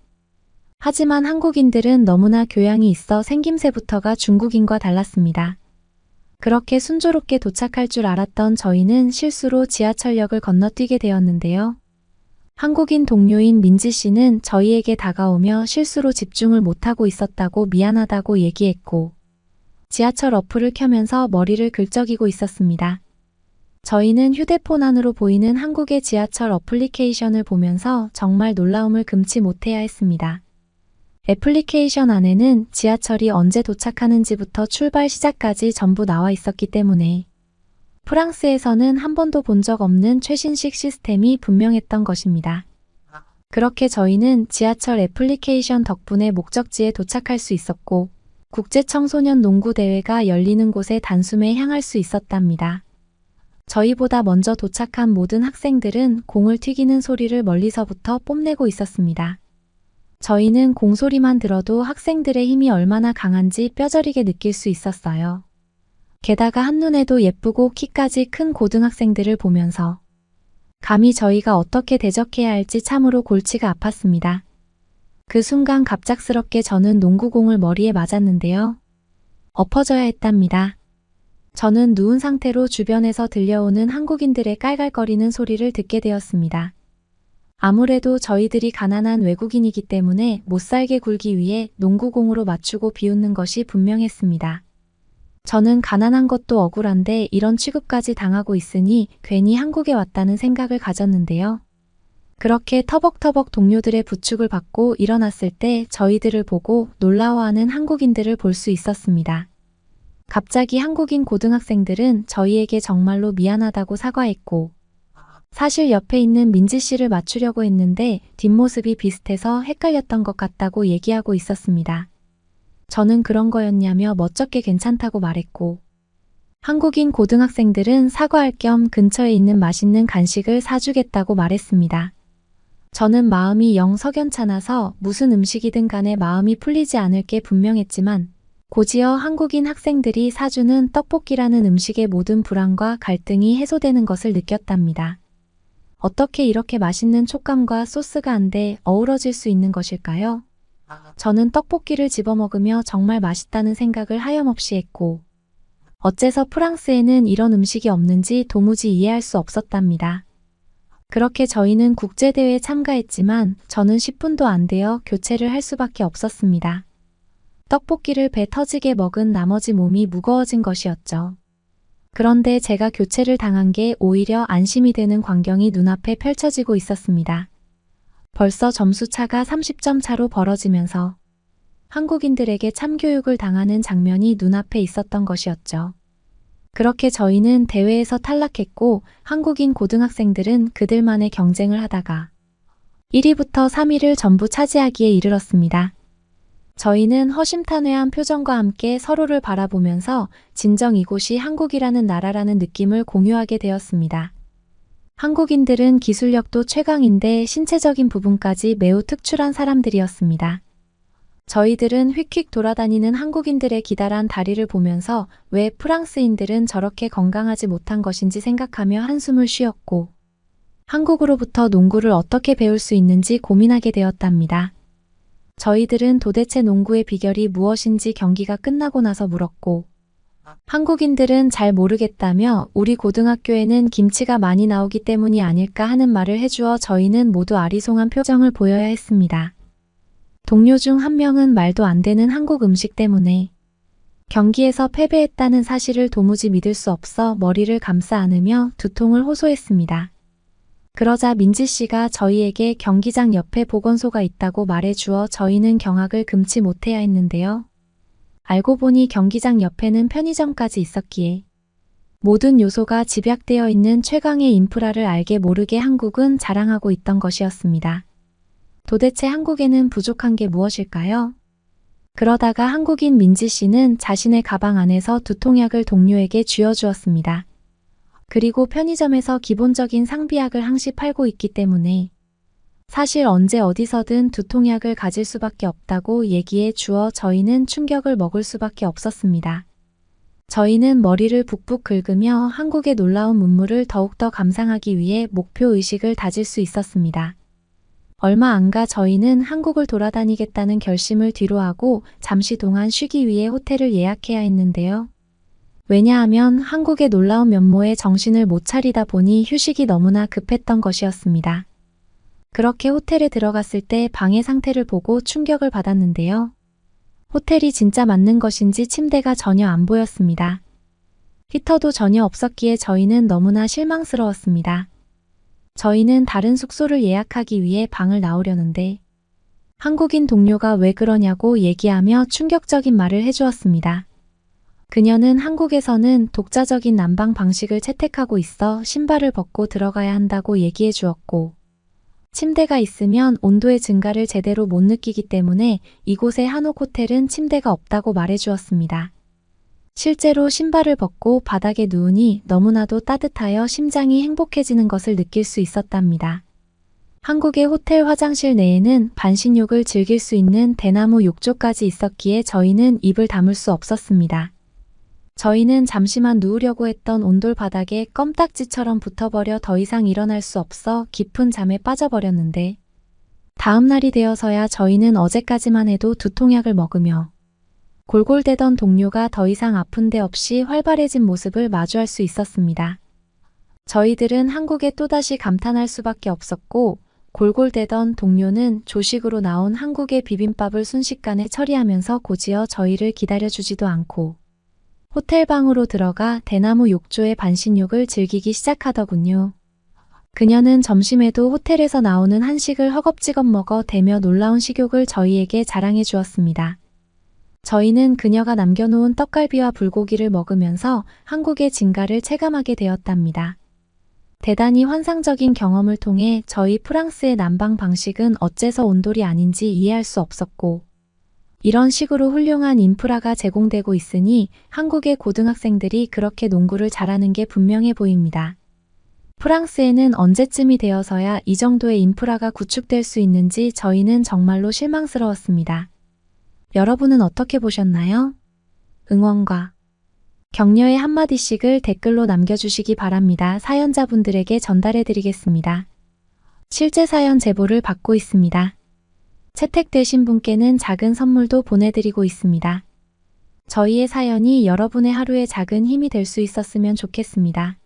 하지만 한국인들은 너무나 교양이 있어 생김새부터가 중국인과 달랐습니다. 그렇게 순조롭게 도착할 줄 알았던 저희는 실수로 지하철역을 건너뛰게 되었는데요. 한국인 동료인 민지 씨는 저희에게 다가오며 실수로 집중을 못하고 있었다고 미안하다고 얘기했고 지하철 어플을 켜면서 머리를 긁적이고 있었습니다. 저희는 휴대폰 안으로 보이는 한국의 지하철 어플리케이션을 보면서 정말 놀라움을 금치 못해야 했습니다. 애플리케이션 안에는 지하철이 언제 도착하는지부터 출발 시작까지 전부 나와 있었기 때문에 프랑스에서는 한 번도 본 적 없는 최신식 시스템이 분명했던 것입니다. 그렇게 저희는 지하철 애플리케이션 덕분에 목적지에 도착할 수 있었고 국제청소년 농구대회가 열리는 곳에 단숨에 향할 수 있었답니다. 저희보다 먼저 도착한 모든 학생들은 공을 튀기는 소리를 멀리서부터 뽐내고 있었습니다. 저희는 공소리만 들어도 학생들의 힘이 얼마나 강한지 뼈저리게 느낄 수 있었어요. 게다가 한눈에도 예쁘고 키까지 큰 고등학생들을 보면서 감히 저희가 어떻게 대적해야 할지 참으로 골치가 아팠습니다. 그 순간 갑작스럽게 저는 농구공을 머리에 맞았는데요. 엎어져야 했답니다. 저는 누운 상태로 주변에서 들려오는 한국인들의 깔깔거리는 소리를 듣게 되었습니다. 아무래도 저희들이 가난한 외국인이기 때문에 못살게 굴기 위해 농구공으로 맞추고 비웃는 것이 분명했습니다. 저는 가난한 것도 억울한데 이런 취급까지 당하고 있으니 괜히 한국에 왔다는 생각을 가졌는데요. 그렇게 터벅터벅 동료들의 부축을 받고 일어났을 때 저희들을 보고 놀라워하는 한국인들을 볼 수 있었습니다. 갑자기 한국인 고등학생들은 저희에게 정말로 미안하다고 사과했고 사실 옆에 있는 민지 씨를 맞추려고 했는데 뒷모습이 비슷해서 헷갈렸던 것 같다고 얘기하고 있었습니다. 저는 그런 거였냐며 멋쩍게 괜찮다고 말했고 한국인 고등학생들은 사과할 겸 근처에 있는 맛있는 간식을 사주겠다고 말했습니다. 저는 마음이 영 석연찮아서 무슨 음식이든 간에 마음이 풀리지 않을 게 분명했지만 곧이어 한국인 학생들이 사주는 떡볶이라는 음식의 모든 불안과 갈등이 해소되는 것을 느꼈답니다. 어떻게 이렇게 맛있는 촉감과 소스가 한데 어우러질 수 있는 것일까요? 저는 떡볶이를 집어먹으며 정말 맛있다는 생각을 하염없이 했고 어째서 프랑스에는 이런 음식이 없는지 도무지 이해할 수 없었답니다. 그렇게 저희는 국제대회에 참가했지만 저는 10분도 안 되어 교체를 할 수밖에 없었습니다. 떡볶이를 배 터지게 먹은 나머지 몸이 무거워진 것이었죠. 그런데 제가 교체를 당한 게 오히려 안심이 되는 광경이 눈앞에 펼쳐지고 있었습니다. 벌써 점수차가 30점 차로 벌어지면서 한국인들에게 참교육을 당하는 장면이 눈앞에 있었던 것이었죠. 그렇게 저희는 대회에서 탈락했고 한국인 고등학생들은 그들만의 경쟁을 하다가 1위부터 3위를 전부 차지하기에 이르렀습니다. 저희는 허심탄회한 표정과 함께 서로를 바라보면서 진정 이곳이 한국이라는 나라라는 느낌을 공유하게 되었습니다. 한국인들은 기술력도 최강인데 신체적인 부분까지 매우 특출한 사람들이었습니다. 저희들은 휙휙 돌아다니는 한국인들의 기다란 다리를 보면서 왜 프랑스인들은 저렇게 건강하지 못한 것인지 생각하며 한숨을 쉬었고 한국으로부터 농구를 어떻게 배울 수 있는지 고민하게 되었답니다. 저희들은 도대체 농구의 비결이 무엇인지 경기가 끝나고 나서 물었고 한국인들은 잘 모르겠다며 우리 고등학교에는 김치가 많이 나오기 때문이 아닐까 하는 말을 해주어 저희는 모두 아리송한 표정을 보여야 했습니다. 동료 중 한 명은 말도 안 되는 한국 음식 때문에 경기에서 패배했다는 사실을 도무지 믿을 수 없어 머리를 감싸 안으며 두통을 호소했습니다. 그러자 민지 씨가 저희에게 경기장 옆에 보건소가 있다고 말해주어 저희는 경악을 금치 못해야 했는데요. 알고 보니 경기장 옆에는 편의점까지 있었기에 모든 요소가 집약되어 있는 최강의 인프라를 알게 모르게 한국은 자랑하고 있던 것이었습니다. 도대체 한국에는 부족한 게 무엇일까요? 그러다가 한국인 민지 씨는 자신의 가방 안에서 두통약을 동료에게 쥐어주었습니다. 그리고 편의점에서 기본적인 상비약을 항시 팔고 있기 때문에 사실 언제 어디서든 두통약을 가질 수밖에 없다고 얘기해 주어 저희는 충격을 먹을 수밖에 없었습니다. 저희는 머리를 북북 긁으며 한국의 놀라운 문물을 더욱더 감상하기 위해 목표의식을 다질 수 있었습니다. 얼마 안 가 저희는 한국을 돌아다니겠다는 결심을 뒤로하고 잠시 동안 쉬기 위해 호텔을 예약해야 했는데요. 왜냐하면 한국의 놀라운 면모에 정신을 못 차리다 보니 휴식이 너무나 급했던 것이었습니다. 그렇게 호텔에 들어갔을 때 방의 상태를 보고 충격을 받았는데요. 호텔이 진짜 맞는 것인지 침대가 전혀 안 보였습니다. 히터도 전혀 없었기에 저희는 너무나 실망스러웠습니다. 저희는 다른 숙소를 예약하기 위해 방을 나오려는데 한국인 동료가 왜 그러냐고 얘기하며 충격적인 말을 해주었습니다. 그녀는 한국에서는 독자적인 난방 방식을 채택하고 있어 신발을 벗고 들어가야 한다고 얘기해 주었고 침대가 있으면 온도의 증가를 제대로 못 느끼기 때문에 이곳의 한옥 호텔은 침대가 없다고 말해 주었습니다. 실제로 신발을 벗고 바닥에 누우니 너무나도 따뜻하여 심장이 행복해지는 것을 느낄 수 있었답니다. 한국의 호텔 화장실 내에는 반신욕을 즐길 수 있는 대나무 욕조까지 있었기에 저희는 입을 다물 수 없었습니다. 저희는 잠시만 누우려고 했던 온돌 바닥에 껌딱지처럼 붙어버려 더 이상 일어날 수 없어 깊은 잠에 빠져버렸는데 다음 날이 되어서야 저희는 어제까지만 해도 두통약을 먹으며 골골대던 동료가 더 이상 아픈 데 없이 활발해진 모습을 마주할 수 있었습니다. 저희들은 한국에 또다시 감탄할 수밖에 없었고 골골대던 동료는 조식으로 나온 한국의 비빔밥을 순식간에 처리하면서 고지어 저희를 기다려주지도 않고 호텔 방으로 들어가 대나무 욕조의 반신욕을 즐기기 시작하더군요. 그녀는 점심에도 호텔에서 나오는 한식을 허겁지겁 먹어 대며 놀라운 식욕을 저희에게 자랑해 주었습니다. 저희는 그녀가 남겨놓은 떡갈비와 불고기를 먹으면서 한국의 진가를 체감하게 되었답니다. 대단히 환상적인 경험을 통해 저희 프랑스의 난방 방식은 어째서 온돌이 아닌지 이해할 수 없었고 이런 식으로 훌륭한 인프라가 제공되고 있으니 한국의 고등학생들이 그렇게 농구를 잘하는 게 분명해 보입니다. 프랑스에는 언제쯤이 되어서야 이 정도의 인프라가 구축될 수 있는지 저희는 정말로 실망스러웠습니다. 여러분은 어떻게 보셨나요? 응원과 격려의 한마디씩을 댓글로 남겨주시기 바랍니다. 사연자분들에게 전달해드리겠습니다. 실제 사연 제보를 받고 있습니다. 채택되신 분께는 작은 선물도 보내드리고 있습니다. 저희의 사연이 여러분의 하루에 작은 힘이 될 수 있었으면 좋겠습니다.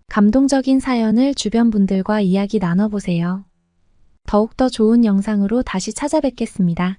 감동적인 사연을 주변 분들과 이야기 나눠보세요. 더욱더 좋은 영상으로 다시 찾아뵙겠습니다.